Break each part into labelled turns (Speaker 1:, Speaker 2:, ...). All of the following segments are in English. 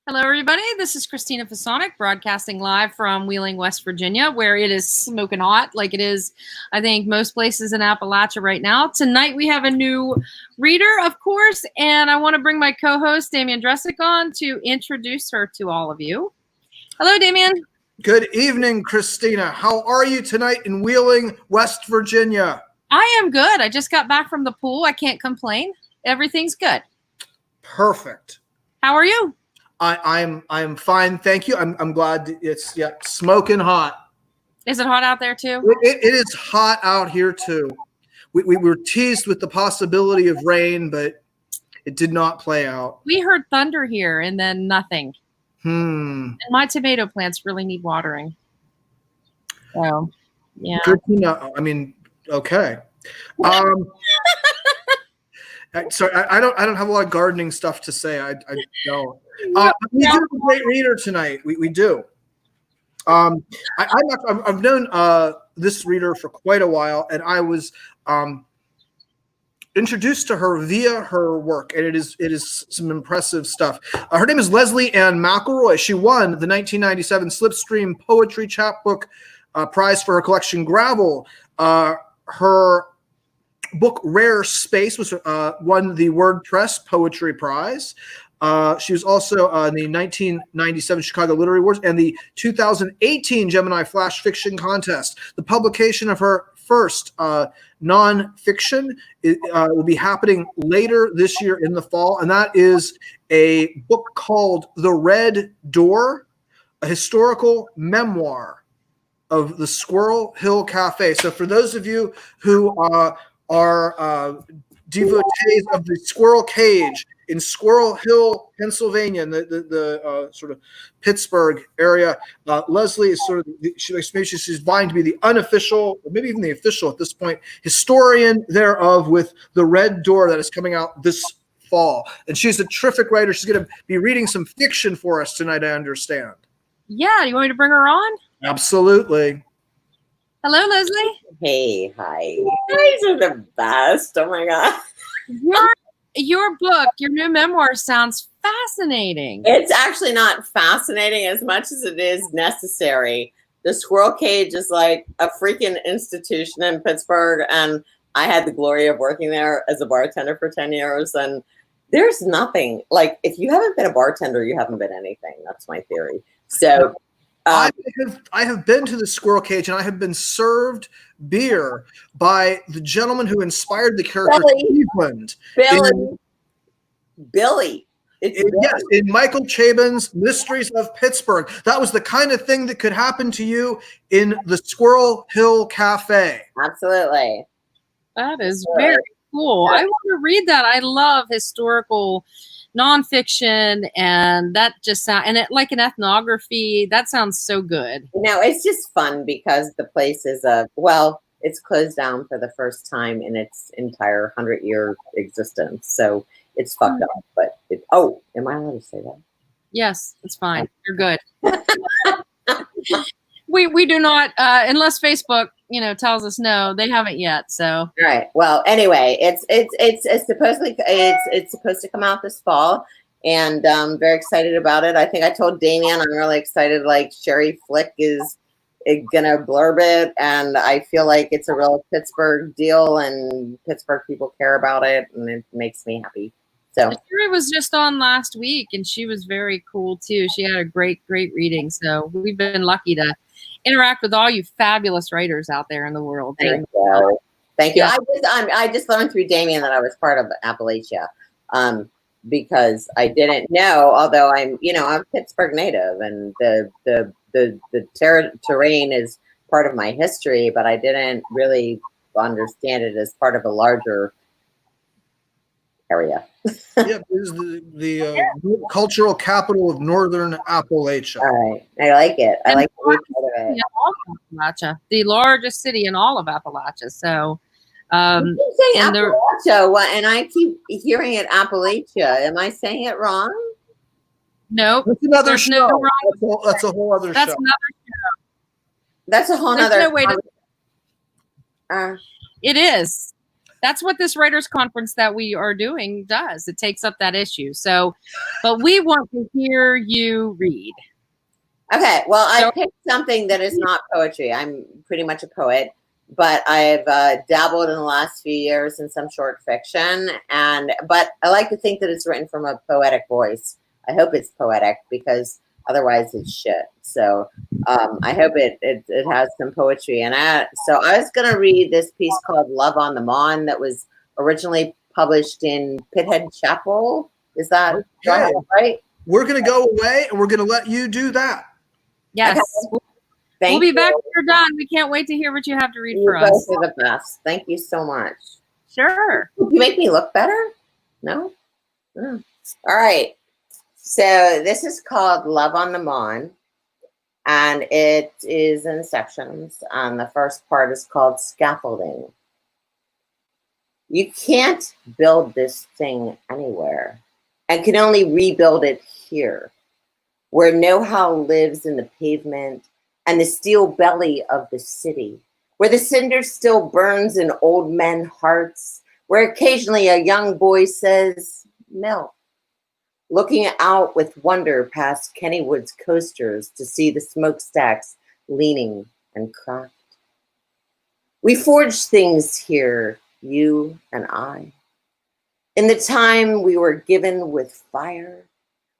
Speaker 1: Hello, everybody. This is Christina Fasonic, broadcasting live from Wheeling, West Virginia, where it is smoking hot, like it is, I think, most places in Appalachia right now. Tonight, we have a new reader, of course, and I want to bring my co-host, Damian Dressick, on to introduce her to all of you. Hello, Damian.
Speaker 2: Good evening, Christina. How are you tonight in Wheeling, West Virginia?
Speaker 1: I am good. I just got back from the pool. I can't complain. Everything's good.
Speaker 2: Perfect.
Speaker 1: How are you?
Speaker 2: I'm fine, thank you. I'm glad it's smoking hot.
Speaker 1: Is it hot out there too?
Speaker 2: It is hot out here too. We were teased with the possibility of rain, but it did not play out.
Speaker 1: We heard thunder here and then nothing. And my tomato plants really need watering. So, yeah.
Speaker 2: Good to know. I mean, okay. Sorry, I don't have a lot of gardening stuff to say. I don't. We do have a great reader tonight. We do. I've known this reader for quite a while, and I was introduced to her via her work, and it is some impressive stuff. Her name is Leslie Anne Mcilroy. She won the 1997 Slipstream Poetry Chapbook Prize for her collection Gravel. Her book Rare Space was won the WordPress Poetry Prize. She was also in the 1997 Chicago Literary Awards and the 2018 Gemini Flash Fiction Contest. The publication of her first nonfiction will be happening later this year in the fall, and that is a book called The Red Door, a historical memoir of the Squirrel Hill Cafe. So for those of you who are devotees of the Squirrel Cage in Squirrel Hill, Pennsylvania, in the sort of Pittsburgh area, Leslie is sort of she's vying to be the unofficial, or maybe even the official at this point, historian thereof with The Red Door that is coming out this fall. And she's a terrific writer. She's going to be reading some fiction for us tonight, I understand.
Speaker 1: Yeah, you want me to bring her on?
Speaker 2: Absolutely.
Speaker 1: Hello, Leslie.
Speaker 3: Hey, hi. You guys are the best. Oh my God.
Speaker 1: Your book, your new memoir sounds fascinating.
Speaker 3: It's actually not fascinating as much as it is necessary. The Squirrel Cage is like a freaking institution in Pittsburgh, and I had the glory of working there as a bartender for 10 years, and there's nothing. Like, if you haven't been a bartender, you haven't been anything. That's my theory. So
Speaker 2: I have been to the Squirrel Cage, and I have been served beer by the gentleman who inspired the character Cleveland.
Speaker 3: Billy.
Speaker 2: Yes, in Michael Chabon's Mysteries of Pittsburgh. That was the kind of thing that could happen to you in the Squirrel Hill Cafe.
Speaker 3: Absolutely.
Speaker 1: That is very cool. I want to read that. I love historical nonfiction, and that just sounds, and it like an ethnography. That sounds so good.
Speaker 3: No, it's just fun because the place is it's closed down for the first time in its entire 100-year existence. So it's fucked up. But am I allowed to say that?
Speaker 1: Yes, it's fine. You're good. we do not unless Facebook tells us no. They haven't yet. So
Speaker 3: all right. Well, anyway, it's supposed to come out this fall, and I'm very excited about it. I think I told Damian I'm really excited. Like Sherry Flick is gonna blurb it, and I feel like it's a real Pittsburgh deal, and Pittsburgh people care about it, and it makes me happy. So
Speaker 1: Sherry was just on last week, and she was very cool too. She had a great reading. So we've been lucky to interact with all you fabulous writers out there in the world.
Speaker 3: Thank you. Thank you. I just learned through Damian that I was part of Appalachia, because I didn't know. Although I'm Pittsburgh native, and the terrain is part of my history, but I didn't really understand it as part of a larger area.
Speaker 2: Yeah, it is the cultural capital of Northern Appalachia.
Speaker 3: All right, I like it. I like
Speaker 1: Appalachia, the largest city in all of Appalachia. So,
Speaker 3: Appalachia, and I keep hearing it Appalachia. Am I saying it wrong?
Speaker 1: No,
Speaker 2: that's another show. That's a whole other show.
Speaker 1: Another show.
Speaker 3: That's a whole other.
Speaker 1: No way to, it is. That's what this writers conference that we are doing does. It takes up that issue. So, but we want to hear you read.
Speaker 3: Okay, well, I picked something that is not poetry. I'm pretty much a poet, but I've dabbled in the last few years in some short fiction, but I like to think that it's written from a poetic voice. I hope it's poetic because otherwise it's shit. So I hope it has some poetry in it. So I was going to read this piece called Love on the Mon that was originally published in Pithead Chapel. Is that right?
Speaker 2: We're going to go away and we're going to let you do that.
Speaker 1: Yes.
Speaker 3: Okay.
Speaker 1: We'll be back when you're done. We can't wait to hear what you have to read for us.
Speaker 3: You both are the best. Thank you so much.
Speaker 1: Sure.
Speaker 3: You make me look better? No? Oh. All right. So this is called Love on the Mon, and it is in sections. And the first part is called Scaffolding. You can't build this thing anywhere and can only rebuild it here, where know-how lives in the pavement and the steel belly of the city, where the cinder still burns in old men's hearts, where occasionally a young boy says, milk, looking out with wonder past Kennywood's coasters to see the smokestacks leaning and cracked. We forged things here, you and I. In the time we were given with fire,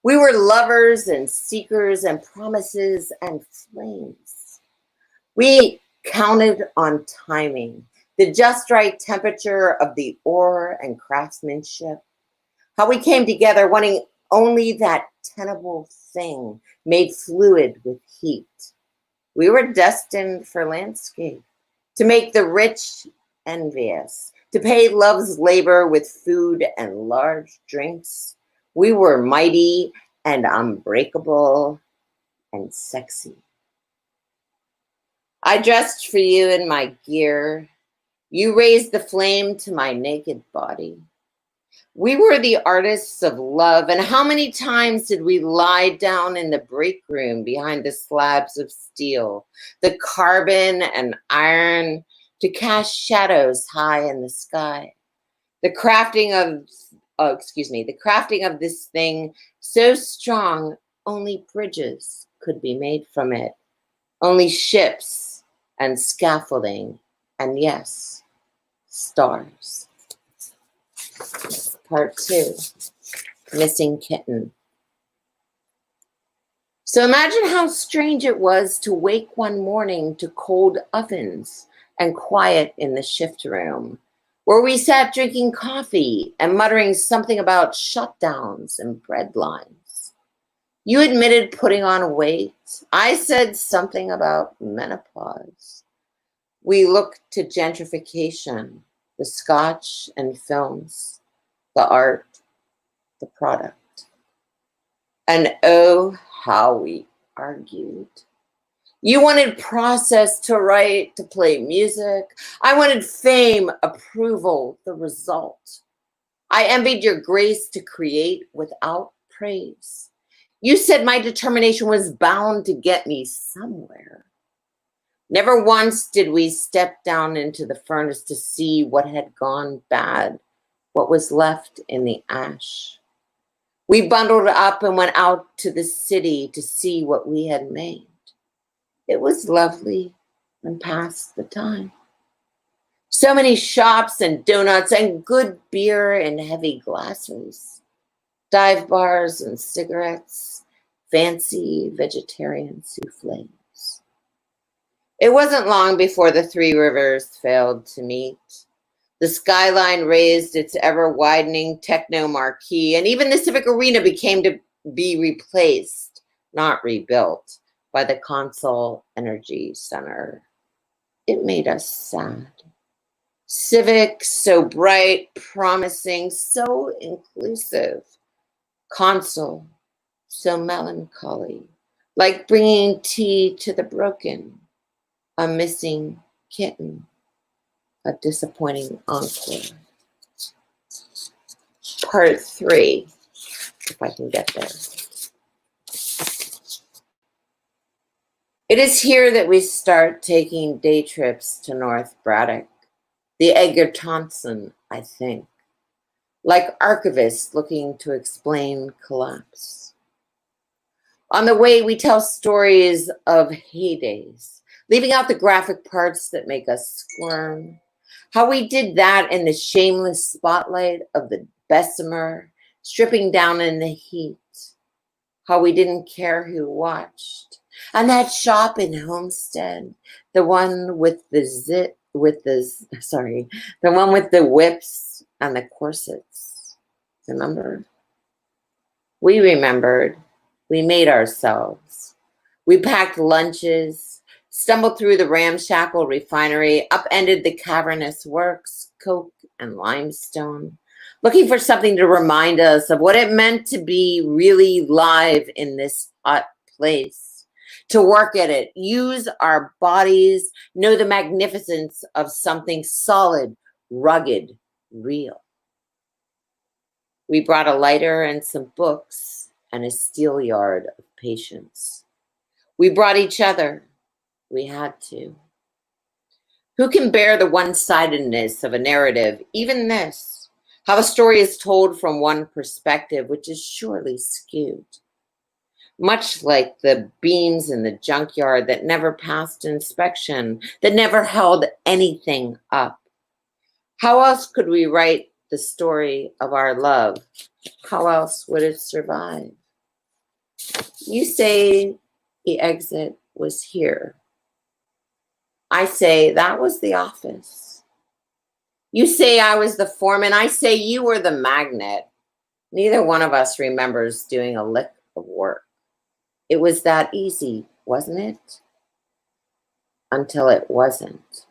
Speaker 3: we were lovers and seekers and promises and flames. We counted on timing, the just right temperature of the ore and craftsmanship, how we came together wanting only that tenable thing made fluid with heat. We were destined for landscape, to make the rich envious, to pay love's labor with food and large drinks. We were mighty and unbreakable and sexy. I dressed for you in my gear. You raised the flame to my naked body. We were the artists of love, and how many times did we lie down in the break room behind the slabs of steel, the carbon and iron, to cast shadows high in the sky. The crafting of this thing so strong, only bridges could be made from it. Only ships and scaffolding, and yes, stars. Part 2, Missing Kitten. So imagine how strange it was to wake one morning to cold ovens and quiet in the shift room, where we sat drinking coffee and muttering something about shutdowns and bread lines. You admitted putting on weight. I said something about menopause. We looked to gentrification, the scotch and films, the art, the product. And oh, how we argued. You wanted process to write, to play music. I wanted fame, approval, the result. I envied your grace to create without praise. You said my determination was bound to get me somewhere. Never once did we step down into the furnace to see what had gone bad, what was left in the ash. We bundled up and went out to the city to see what we had made. It was lovely and past the time. So many shops and donuts and good beer in heavy glasses, dive bars and cigarettes, fancy vegetarian souffles. It wasn't long before the Three Rivers failed to meet. The skyline raised its ever-widening techno marquee, and even the Civic Arena became to be replaced, not rebuilt, by the Consol Energy Center. It made us sad. Civic, so bright, promising, so inclusive. Consol, so melancholy, like bringing tea to the broken, a missing kitten, a disappointing encore. Part 3, if I can get there. It is here that we start taking day trips to North Braddock, the Edgar Thompson, I think, like archivists looking to explain collapse. On the way, we tell stories of heydays, leaving out the graphic parts that make us squirm. How we did that in the shameless spotlight of the Bessemer, stripping down in the heat. How we didn't care who watched. And that shop in Homestead, the one with the the one with the whips and the corsets. Remember? We remembered. We made ourselves. We packed lunches, stumbled through the ramshackle refinery, upended the cavernous works, coke and limestone, looking for something to remind us of what it meant to be really live in this hot place, to work at it, use our bodies, know the magnificence of something solid, rugged, real. We brought a lighter and some books and a steelyard of patience. We brought each other. We had to. Who can bear the one-sidedness of a narrative, even this? How a story is told from one perspective, which is surely skewed. Much like the beams in the junkyard that never passed inspection, that never held anything up. How else could we write the story of our love? How else would it survive? You say the exit was here. I say that was the office. You say I was the foreman. I say you were the magnet. Neither one of us remembers doing a lick of work. It was that easy, wasn't it? Until it wasn't.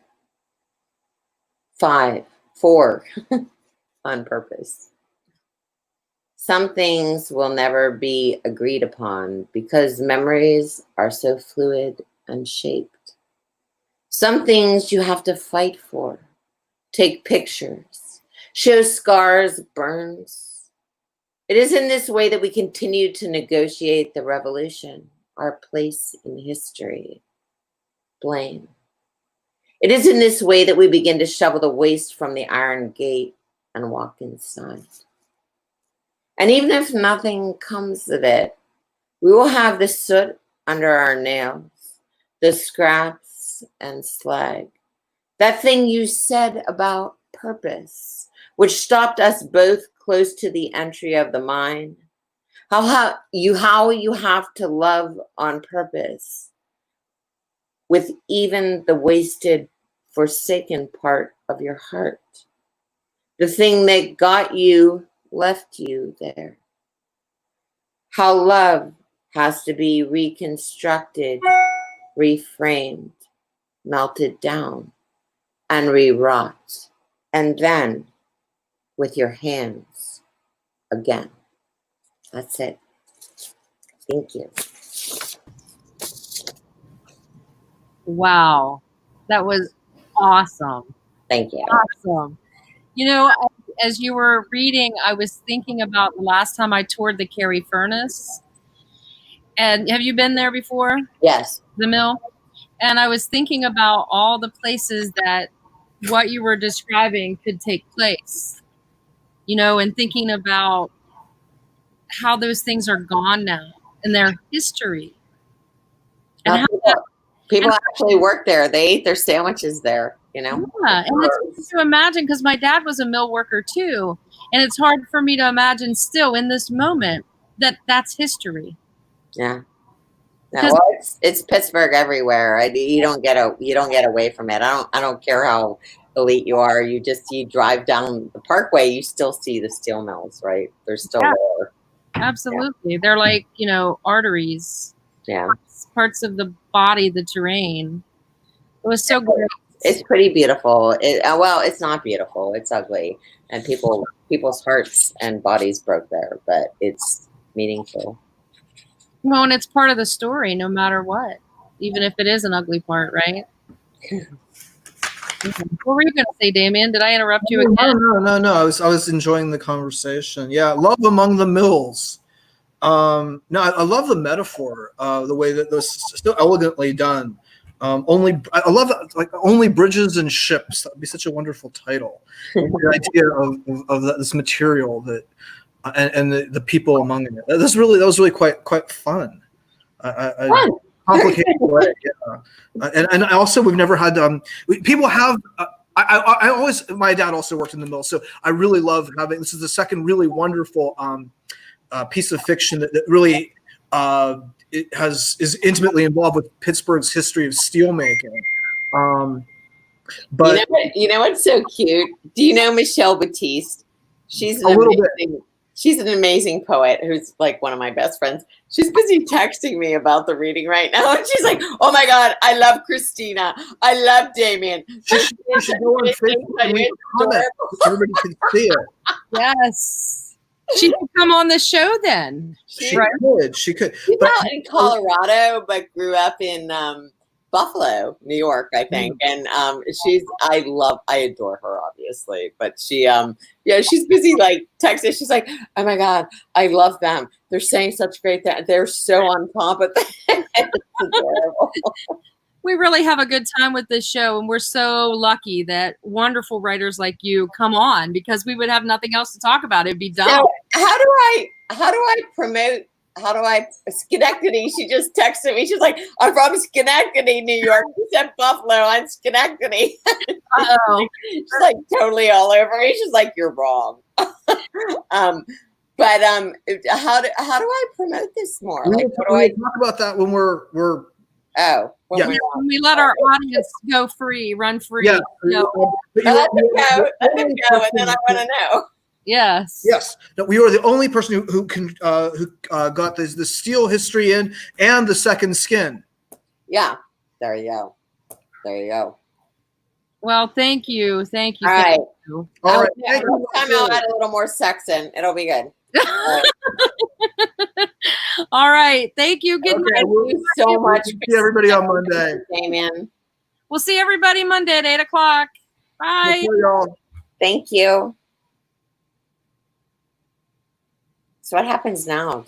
Speaker 3: 5, 4, on purpose. Some things will never be agreed upon because memories are so fluid and shaped. Some things you have to fight for, take pictures, show scars, burns. It is in this way that we continue to negotiate the revolution, our place in history, blame. It is in this way that we begin to shovel the waste from the iron gate and walk inside. And even if nothing comes of it, we will have the soot under our nails, the scraps and slag. That thing you said about purpose, which stopped us both close to the entry of the mind. How you have to love on purpose with even the wasted, forsaken part of your heart. The thing that got you left you there. How love has to be reconstructed, reframed, melted down, and rewrought, and then with your hands again. That's it. Thank you.
Speaker 1: Wow. That was awesome.
Speaker 3: Thank you.
Speaker 1: Awesome. You know, as you were reading, I was thinking about the last time I toured the Carey Furnace. And have you been there before?
Speaker 3: Yes.
Speaker 1: The mill? And I was thinking about all the places that what you were describing could take place, you know, and thinking about how those things are gone now and their history. And
Speaker 3: people actually work there. They ate their sandwiches there, you know?
Speaker 1: Yeah, and it's hard to imagine because my dad was a mill worker too. And it's hard for me to imagine still in this moment that that's history.
Speaker 3: Yeah. No, well, it's Pittsburgh everywhere. You don't get away from it. I don't care how elite you are. You drive down the Parkway, you still see the steel mills, right? They're still there.
Speaker 1: Absolutely. Yeah. They're like, you know, arteries.
Speaker 3: Yeah.
Speaker 1: Parts of the body, the terrain. It was so great.
Speaker 3: It's pretty beautiful. Well, it's not beautiful. It's ugly. And people's hearts and bodies broke there, but it's meaningful.
Speaker 1: Well, and it's part of the story, no matter what, even if it is an ugly part, right? What were you going to say, Damien? Did I interrupt you again?
Speaker 2: No. I was enjoying the conversation. Yeah, love among the mills. No, I love the metaphor, the way that this is so elegantly done. I love like Only Bridges and Ships. That would be such a wonderful title. The idea of this material that and the people among it. That was really quite fun. Complicated way, yeah. And also we've never had people have. I always, my dad also worked in the mill, so I really love having. This is the second really wonderful piece of fiction that really is intimately involved with Pittsburgh's history of steelmaking. But
Speaker 3: you know what's so cute? Do you know Michelle Batiste? She's she's an amazing poet who's like one of my best friends. She's busy texting me about the reading right now, and she's like, "Oh my God, I love Christina. I love Damien."
Speaker 2: She should go on Facebook and leave a comment so everybody can see it.
Speaker 1: Yes. She could come on the show then.
Speaker 2: She could.
Speaker 3: She's out in Colorado, but grew up in Buffalo, New York, I think. And I adore her, obviously. But she, she's busy like texting. She's like, "Oh my God, I love them. They're saying such great things. They're so on top of things." It's adorable.
Speaker 1: We really have a good time with this show, and we're so lucky that wonderful writers like you come on, because we would have nothing else to talk about. It'd be done.
Speaker 3: So how do I promote? How do I Schenectady? She just texted me. She's like, "I'm from Schenectady, New York." She said Buffalo. I'm Schenectady.
Speaker 1: Uh-oh.
Speaker 3: She's like totally all over me. She's like, "You're wrong." But how do I promote this more? Like, what do I
Speaker 2: talk about that when we're
Speaker 1: when we let our audience go free, run free.
Speaker 2: Yeah.
Speaker 3: Let them go, and then I want to know.
Speaker 1: Yes.
Speaker 2: Yes. No, we were the only person who got the steel history in and the second skin.
Speaker 3: Yeah. There you go.
Speaker 1: Well, thank you. Thank you.
Speaker 3: All right.
Speaker 2: All right.
Speaker 3: Next time I'll add a little more sex in. It'll be good.
Speaker 1: All right. Thank you. Good night.
Speaker 3: Thank you so much.
Speaker 2: See everybody on Monday.
Speaker 3: Amen.
Speaker 1: We'll see everybody Monday at 8 o'clock. Bye.
Speaker 3: Thank you. So what happens now?